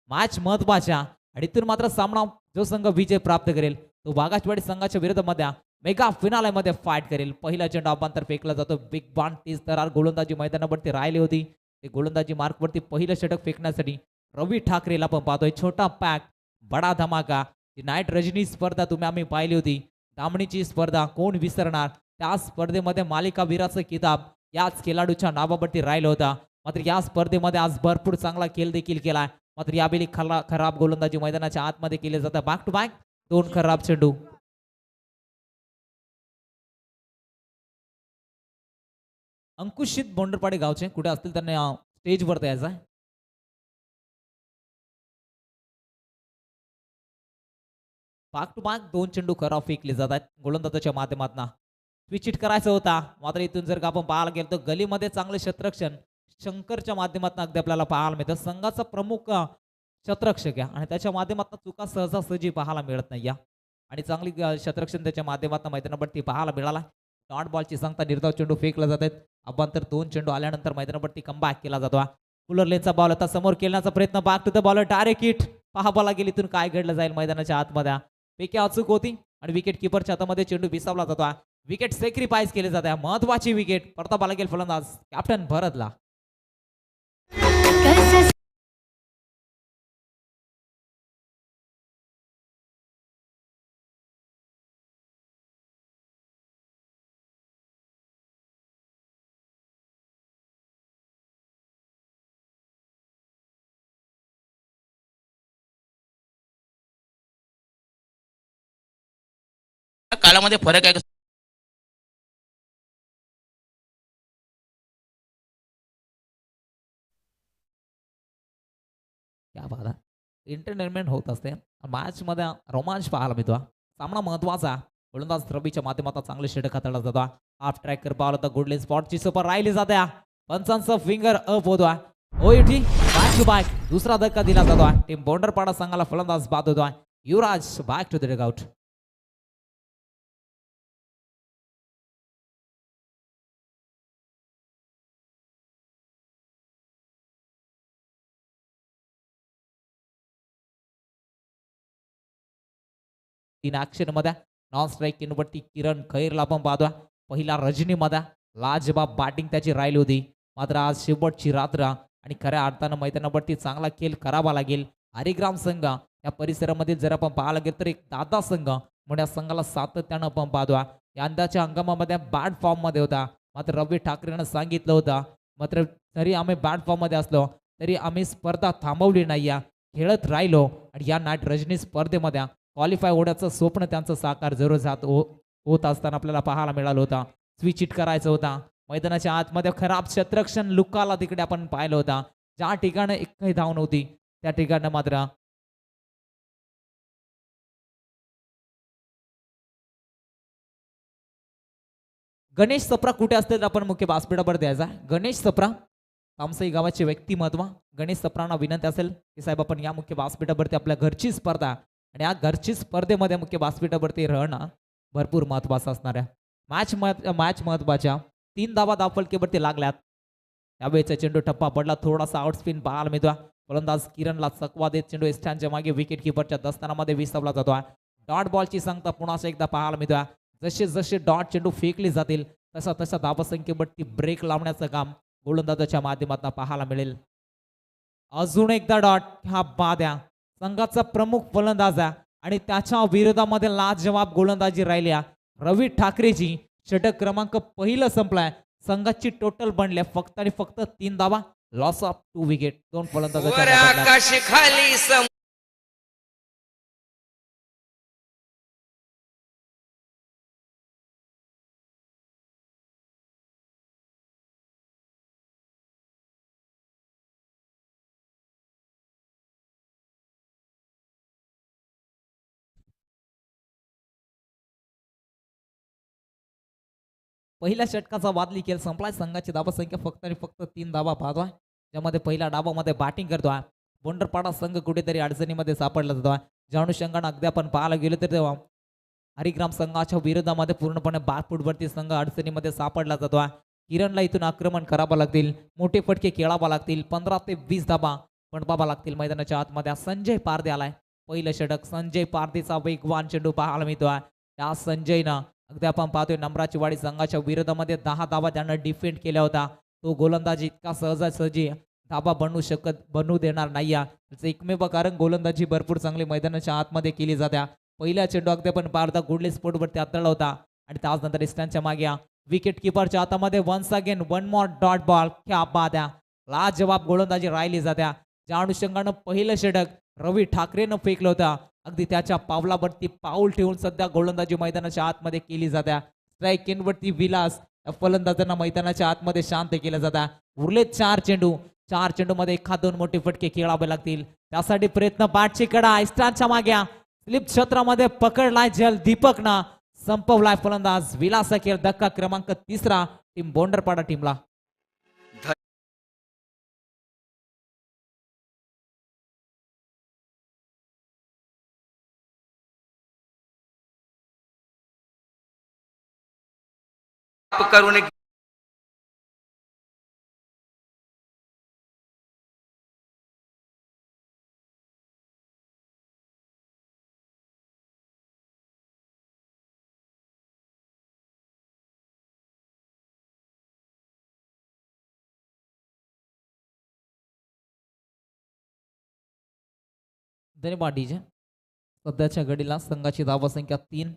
Match महत्वाच्या आणि इथून मात्र सामना जो संघ विजय प्राप्त करेल तो बागाचवाडी संघाच्या विरोधामध्ये मेगा फिनाले मध्ये फाईट करेल. पहिला चेंडू अबांतर फेकला जातो. बिग बॉन तीस तरार गोलंदाजी मैदानावरती राहिली होती. ते गोलंदाजी मार्कवरती पहिलं षटक फेकण्यासाठी रवी ठाकरेला पण पाहतोय. छोटा पॅक बडा धमाका. ती नाईट रजनी स्पर्धा तुम्ही आम्ही पाहिली होती. दामणीची स्पर्धा कोण विसरणार. त्या स्पर्धेमध्ये मालिका वीराचा किताब याच खेळाडूच्या नावावरती राहिला होता. मात्र या स्पर्धेमध्ये आज भरपूर चांगला खेळ देखील केलाय. मात्र यावेळी खराब गोलंदाजी मैदानाच्या आतमध्ये केले जातं. बॅक टू बॅक दोन खराब चेंडू. अंकुशित बोंडरपाडे गावचे कुठे असतील त्यांना स्टेजवर यायचं आहे. बॅक टू बॅक दोन चेंडू खराब फेकले जात आहेत गोलंदाजाच्या माध्यमातून. स्विच करायचा होता. मात्र इथून जर का आपण पाहायला गेलो तर गलीमध्ये चांगले क्षेत्ररक्षण शंकरच्या माध्यमातून अगदी आपल्याला पाहायला मिळतं. संघाचा प्रमुख क्षेत्ररक्षक आहे आणि त्याच्या माध्यमातून चुका सहजासहजी पाहायला मिळत नाही या आणि चांगली क्षेत्ररक्षण त्याच्या माध्यमातून मैदानावरती पाहायला मिळाला. डॉट बॉलची सांगता निर्धाव चेंडू फेकला जात आहेत. अबांतर दोन चेंडू आल्यानंतर मैदानावरती कमबॅक केला जातो. कुलर लेनचा बॉल आता समोर खेळण्याचा प्रयत्न. Back to the bowler direct hit. पहा बॉला गेली इथून काय घडलं जाईल मैदानाच्या आतमध्ये. पैकी अचूक होती आणि विकेट किपरच्या हातामध्ये चेंडू विसावला जातो. विकेट सॅक्रिफाईस केले जाते. महत्वाची विकेट. परतापाला गेल फलंदाज कॅप्टन भरतला. कालामध्ये फरक आहे. क्या बात आहे. एंटरटेनमेंट होत असते. मॅच मध्ये रोमांच पाहायला मिळतो. सामना महत्वाचा. गोलंदाज रवीच्या माध्यमातून चांगले षटक हाताळला जातो. हाफ ट्रॅकर बॉल होता. गुडले स्पॉटची सुपर राहिली जाते. पंचांचा फिंगर अप होतो. ओईटी बॅक टू बॅक दुसरा धक्का दिला जातो. टीम बोंडरपाडा संघाला फलंदाज बाद होतो. युवराज बॅक टू द डगआउट. तीन ऍक्शन मध्ये नॉन स्ट्राईक वरती किरण खैरला पण पाहतोय. पहिला रजनी मध्ये लाजबाब बॅटिंग त्याची राहिली होती. मात्र आज शेवटची रात्र आणि खऱ्या अर्थानं मैदानावरती चांगला खेळ करावा लागेल. हरिग्राम संघ या परिसरामध्ये जर आपण पाहायला गेलं तर एक दादा संघ म्हणून या संघाला सातत्यानं पण पाहतोय. यंदाच्या हंगामामध्ये बॅड फॉर्म मध्ये होता. मात्र रवी ठाकरेनं सांगितलं होतं मात्र जरी आम्ही बॅड फॉर्म मध्ये असलो तरी आम्ही स्पर्धा थांबवली नाही. खेळत राहिलो आणि या नाईट रजनी स्पर्धेमध्ये क्वालिफाय होण्याचं स्वप्न त्यांचं साकार जरूर होत असताना आपल्याला पाहायला मिळालं होतं. स्विच हिट करायचं होता. मैदानाच्या आतमध्ये खराब क्षेत्ररक्षण लुकाला तिकडे आपण पाहिलं होता. ज्या ठिकाणी एकही धाव नव्हती त्या ठिकाणी मात्र गणेश सप्रा कुठे असतील आपण मुख्य व्यासपीठावर द्यायचा. गणेश सप्रा तामसई गावाचे व्यक्तिमत्व. गणेश सप्रांना विनंती असेल की साहेब आपण या मुख्य व्यासपीठावरती आपल्या घरची स्पर्धा आणि या घरची स्पर्धेमध्ये मुख्य व्यासपीठावरती राहणं भरपूर महत्वाचं असणार आहे. मॅच महत्वाच्या 3 धावा धावफलकेवरती लागल्यात. त्यावेळेचा चेंडू टप्पा पडला. थोडासा आउटस्पिन पाहायला मिळतो. फलंदाज किरणला चकवा देत चेंडू स्टँडच्या मागे विकेट किपरच्या दस्तानामध्ये विसावला जातो. डॉट बॉलची सांगता पुन्हा एकदा पाहायला मिळतो. जसे जसे डॉट चेंडू फेकले जातील तसा तसा धावसंख्येवरती ब्रेक लावण्याचं काम गोलंदाजाच्या माध्यमातून पाहायला मिळेल. अजून एकदा डॉट. हा बाद्या संघाचा प्रमुख फलंदाज आहे आणि त्याच्या विरोधामध्ये लाजवाब गोलंदाजी राहिल्या रवी ठाकरेची. षटक क्रमांक पहिलं संपलाय. संघाची टोटल बनले फक्त आणि फक्त 3 धावा. Loss of 2 wicket. 2 फलंदाजाच्या पहिल्या षटकाचा वादली खेळ संपलाय. संघाची धावसंख्या फक्त आणि फक्त 3 धावा पाहतोय. ज्यामध्ये पहिल्या डावामध्ये बॅटिंग करतोय. बोंडरपाडा संघ कुठेतरी अडचणीमध्ये सापडला जातोय. ज्या अनुषंगाने अगदी आपण पाहायला गेलो तर तेव्हा हरिग्राम संघाच्या विरोधामध्ये पूर्णपणे बॅकफुटवरती संघ अडचणीमध्ये सापडला जातोय. किरणला इथून आक्रमण करावं लागतील. मोठे फटके खेळावा लागतील. 15 ते 20 धावा पण पाहावं लागतील मैदानाच्या आतमध्ये संजय पारदे आलाय. पहिलं षटक संजय पारदेचा वेगवान चेंडू पाहायला मिळतोय. त्या संजयनं अगदी आपण पाहतोय नम्राची वाडी संघाच्या विरोधामध्ये 10 धावा त्यानं डिफेंड केला होता. तो गोलंदाजी इतका सहजासहजी धाबा बनू देणार नाही. त्याचं एकमेव कारण गोलंदाजी भरपूर चांगली मैदानाच्या आतमध्ये केली जात्या. पहिल्या चेंडू अगदी पण पारदा गुडले स्पोर्टवरती आदळला होता आणि त्यानंतर स्टँडच्या मागे विकेट किपरच्या हातामध्ये once again one more dot ball. क्या बात आहे. लाजवाब गोलंदाजी राहिली जात्या. ज्या अनुषंगानं पहिलं षटक रवी ठाकरेनं फेकलं होतं अगदी त्याच्या पावलावरती पाऊल ठेवून सध्या गोलंदाजी मैदानाच्या आतमध्ये केली जात्या. स्ट्राईक एंडवरती विलास फलंदाजांना मैदानाच्या आतमध्ये शांत केलं जातं. उरले 4 चेंडू. 4 चेंडूमध्ये एखाद 2 मोठे फटके खेळावे लागतील. त्यासाठी प्रयत्न बॅटची कडा स्टार्टच्या मागे स्लिप क्षेत्रामध्ये पकडलाय जल दीपकनं संपवलाय फलंदाज विलास अखेर धक्का क्रमांक 3 टीम बोंडरपाडा टीमला. करून एक धन्यवाद डीजे. सध्याच्या घडीला संघाची धावसंख्या 3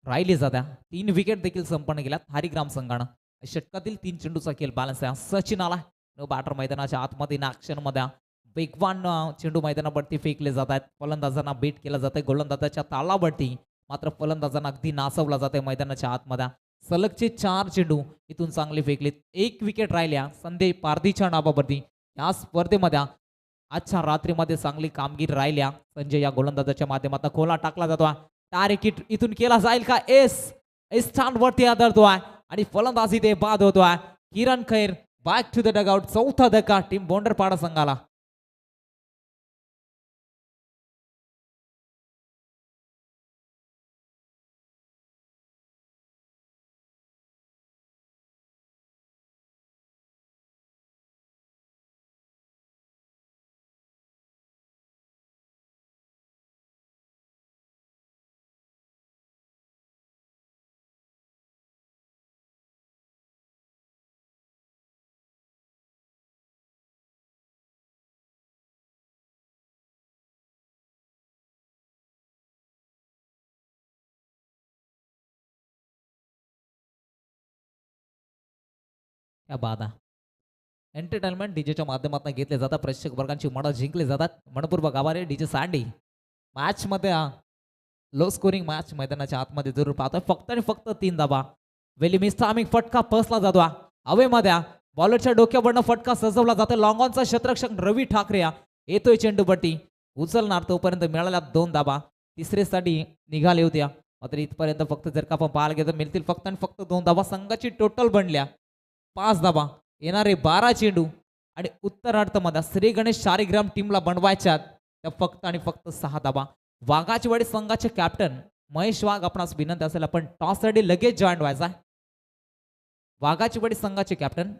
राहिली जात्या. 3 विकेट देखील संपन्न केल्यात हरिग्राम संघानं. षटकातील 3 चेंडूचा खेळ बॅलन्स आहे. सचिन आला नो बॅटर मैदानाच्या आतमध्ये इन मध्ये वेगवान चेंडू मैदानावरती फेकले जात आहेत. फलंदाजांना बीट केलं जातंय गोलंदाजाच्या तालावरती. मात्र फलंदाजांना अगदी नाचवला जाते मैदानाच्या आतमध्ये. सलगचे 4 चेंडू इथून चांगले फेकलेत. 1 विकेट राहिल्या संजय पारदीच्या नावावरती. या स्पर्धेमध्ये आजच्या रात्रीमध्ये चांगली कामगिरी राहिल्या. संजय या गोलंदाजाच्या माध्यमातून खोला टाकला जातो. टार्गेट इथून केला जाईल का? स्टँड वरती आदळतोय आणि फलंदाजी ते बाद होतोय. किरण खैर बॅक टू द डगआउट. चौथा धक्का टीम बोंडरपाडा संघाला. या बाधा एंटरटेनमेंट डीजेच्या माध्यमातून घेतले जातात. प्रेक्षक वर्गांची मनं जिंकले जातात. मनपूर्वक आभारी डीजे सँडी. मॅच मध्ये लो स्कोरिंग मॅच मैदानाच्या आतमध्ये जरूर पाहतोय. फक्त आणि फक्त 3 धावा. वेली मिस्टामिक फटका फसला जातो हवेमध्ये. बॉलरच्या डोक्यावरनं फटका सजवला जातो. लॉंग ऑनचा क्षेत्ररक्षक रवी ठाकरे येतोय चेंडूपट्टी उचलणार. तोपर्यंत मिळाल्या 2 धावा. तिसरीसाठी निघाले होत्या मात्र इथपर्यंत फक्त जर का आपण पाहायला गेलं मिळतील फक्त आणि फक्त 2 धावा. संघाची टोटल बनल्या 5 धावा. येणारे 12 चेंडू आणि उत्तरार्धमध्ये श्री गणेश शालिग्राम टीमला बनवायच्यात त्या फक्त आणि फक्त 6 धावा. वाघाची वाडी संघाचे कॅप्टन महेश वाघ आपणास विनंती असेल आपण टॉस साठी लगेच जॉईन व्हायचा. वाघाची वाडी संघाचे कॅप्टन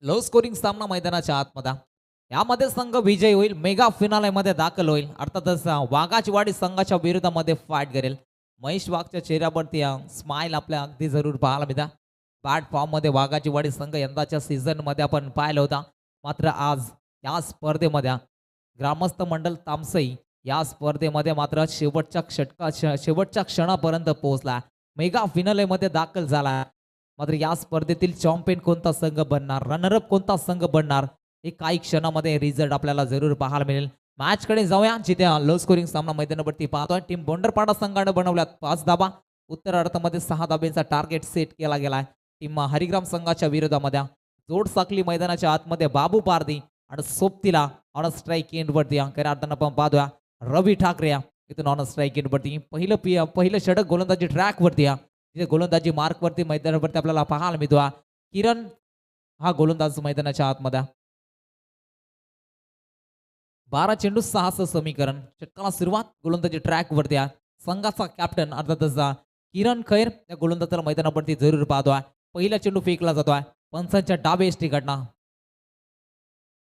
लो स्कोरिंग सामना मैदानाच्या आतमध्ये. यामध्ये संघ विजय होईल. मेगा फिनाले मध्ये दाखल होईल. अर्थातच वाघाची वाडी संघाच्या विरोधामध्ये फाईट करेल. महेश वाघच्या चेहऱ्यावरती स्माइल आपल्या अगदी जरूर पाहायला मिळता. बॅट फॉर्म मध्ये वाघाची वाडी संघ यंदाच्या सीझन मध्ये आपण पाहिलं होता. मात्र आज या स्पर्धेमध्ये ग्रामस्थ मंडळ तामसई या स्पर्धेमध्ये मात्र शेवटच्या क्षणापर्यंत पोहोचला. मेगा फिनालेमध्ये दाखल झाला. मात्र या स्पर्धेतील चॅम्पियन कोणता संघ बनणार, रनरअप कोणता संघ बनणार, हे काही क्षणामध्ये रिझल्ट आपल्याला जरूर पाहायला मिळेल. मॅच कडे जाऊया, जिथे लो स्कोरिंग सामना मैदानावरती पाहतोय. टीम बोंडरपाडा संघाने बनवल्यात 5 धाबा. उत्तरार्धामध्ये 6 धाब्यांचा टार्गेट सेट केला गेलाय. टीम हरिग्राम संघाच्या विरोधामध्ये जोड साखली मैदानाच्या आतमध्ये बाबू पारदी आणि सोबतीला ऑन स्ट्राईक एंड वरती खऱ्या अर्थानं आपण पाहतोय रवी ठाकरे इथून ऑन स्ट्राईक एंड वरती पहिलं षटक गोलंदाजी ट्रॅक वरती तिथे गोलंदाजी मार्क वरती मैदानावरती आपल्याला पाहायला मिळतो. किरण हा गोलंदाज मैदानाच्या आतमध्ये 12 चेंडू 6 समीकरण. षटकाला सुरुवात गोलंदाजी ट्रॅक वरती संघाचा कॅप्टन अर्थातच किरण खैर त्या गोलंदाजाला मैदानावरती जरूर पाहतोय. पहिला चेंडू फेकला जातोय पंचांच्या डावे एसटीकडनं.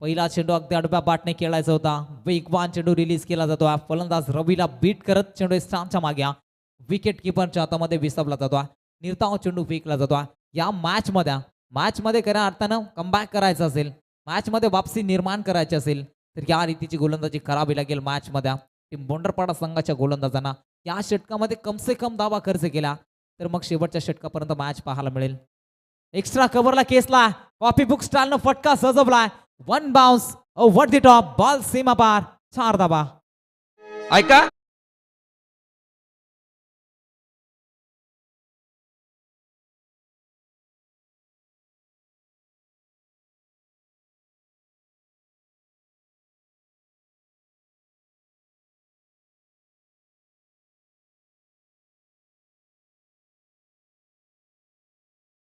पहिला चेंडू अगदी आडव्या बाटने खेळायचा होता. वेगवान चेंडू रिलीज केला जातोय. फलंदाज रवीला बीट करत चेंडू स्टॅम्पच्या मागे विकेट किपरच्या हातामध्ये विसरला जातोय. निर्धाव चेंडू फेकला जातोय. या मॅच मध्ये खऱ्या अर्थानं कमबॅक करायचं असेल, मॅच मध्ये वापसी निर्माण करायची असेल तर या रीतीची गोलंदाजी करावी लागेल. मॅच मध्ये टीम बोंडरपाडा संघाच्या गोलंदाजांना या षटकामध्ये कम से कम धावा खर्च केला तर मग शेवटच्या षटकापर्यंत मॅच पाहायला मिळेल. एक्स्ट्रा कव्हरला केसला कॉफी बुक स्टाईलनं फटका सजवलाय. 1 bounce over the top, ball सीमा पार, 4 धावा. ऐका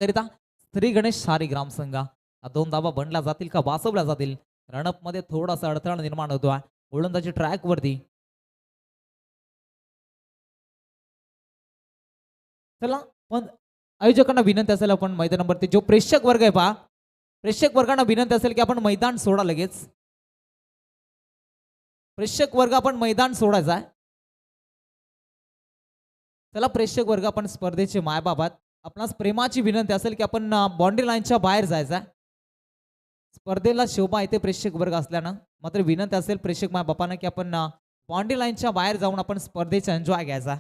करिता श्री गणेश सारी ग्राम संघ 2 धावा बनल्या जातील का वाचवल्या जातील. रनअप मध्ये थोडासा अडथळा निर्माण होतोय. गोलंदाजी ट्रॅक वरती. चला पण आयोजकांना विनंती असेल आपण मैदानावरती जो प्रेक्षक वर्ग आहे पहा, प्रेक्षक वर्गांना विनंती असेल की आपण मैदान सोडा लगेच. प्रेक्षक वर्ग आपण मैदान सोडायचा आहे. चला प्रेक्षक वर्ग आपण स्पर्धेचे मायबाबात आपणास प्रेमाची विनंती असेल की आपण बाउंड्री लाईनच्या बाहेर जायचं. स्पर्धेला शोभा येते प्रेक्षक वर्ग असल्यानं, मात्र विनंती असेल प्रेक्षक मायबापांना की आपण बाउंड्री लाईनच्या बाहेर जाऊन आपण स्पर्धेचा एन्जॉय घ्यायचा.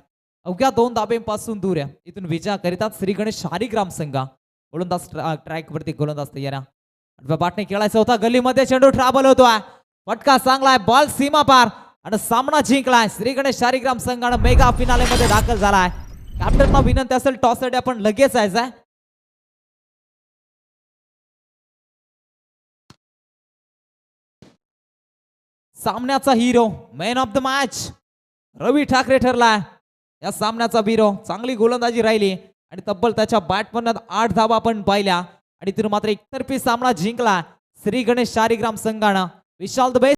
अवघ्या 2 धाब्यांपासून दूर आहे. इथून विजय करीतात श्री गणेश शारी ग्राम संघ. गोलंदाज ट्रॅक वरती गोलंदाज तयार. आडव्या बाटने खेळायचा होता. गल्लीमध्ये चेंडू ट्रॅव्हल होतोय. फटका चांगलाय, बॉल सीमा पार आणि सामना जिंकलाय. श्री गणेश शारी ग्राम संघानं मेगा फिनाले मध्ये दाखल झालाय. कॅप्टनना विनंती असेल टॉस साठी आपण लगेच यायचंय. सामन्याचा hero, man of the match Ravi Thakare ठरलाय. या सामन्याचा हिरो. चांगली गोलंदाजी राहिली आणि तब्बल त्याच्या बॅटमधून 8 धावा आपण पाहिल्या आणि तिथून मात्र एकतर्फी सामना जिंकला श्री गणेश शारी ग्राम संघानं. विशाल द बेस्ट.